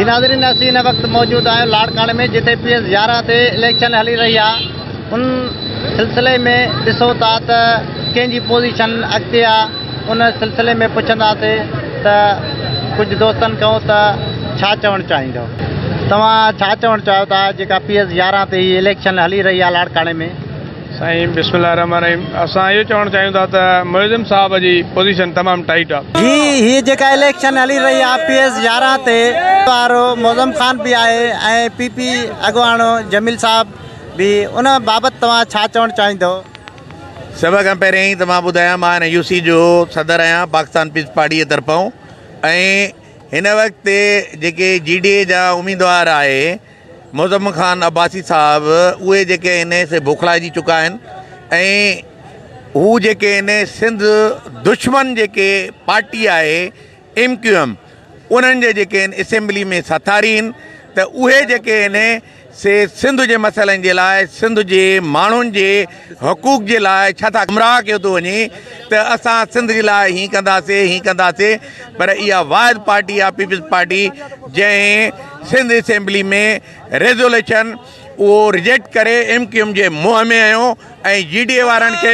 जी नाज़रीन, असीं हिन वक़्तु मौजूद आहियूं लाड़काणे में, जिते PS 11 ते इलेक्शन हली रही आहे। उन सिलसिले में ॾिसो था त कंहिंजी पोज़ीशन अॻिते आहे। उन सिलसिले में पुछंदासीं त कुझु दोस्तनि खां त छा चवणु चाहींदो? तव्हां छा चवणु चाहियो था जेका PS 11 ते हीअ इलेक्शन हली रही आहे लाड़काणे में? साईं बिस्मिल्लाह रहमान रहीम। असां इहो चवणु चाहियूं था त मुइज़िम साहब जी पोज़ीशन तमामु टाइट आहे। जी, हीअ जेका इलेक्शन हली रही आहे PS 11 ते वारो मुइज़िम ख़ान बि आहे ऐं PP अॻवानो जमील साहब बि, उन बाबति तव्हां छा चवणु चाहींदो? सभ खां पहिरियों ई त मां ॿुधायां, मां हिन UC जो सदर आहियां पाकिस्तान पीस पार्टीअ तरफ़ां। ऐं हिन वक़्तु जेके GDA जा उम्मीदवार आहे मुइज़िम ख़ान अब्बासी साहब, उहे जेके आहिनि से बौखलाइजी चुका आहिनि। ऐं हू जेके आहिनि सिंध दुश्मन जेके पार्टी आहे MQM, उन्हनि जे जेके आहिनि असेंबली में सथारी आहिनि। त उहे जेके आहिनि से सिंध जे मसइलनि जे लाइ, सिंध जे माण्हुनि जे हक़ूक़ जे लाइ छा था गुमराह कयो थो वञे त असां सिंध जे लाइ हीअं कंदासीं। पर इहा वाहिद पार्टी आहे पीपल्स पार्टी, जंहिं सिंध असेंबली में रेज़ोल्यूशन उहो रिजेक्ट करे MQM जे मुंहं में आयो ऐं GDA वारनि खे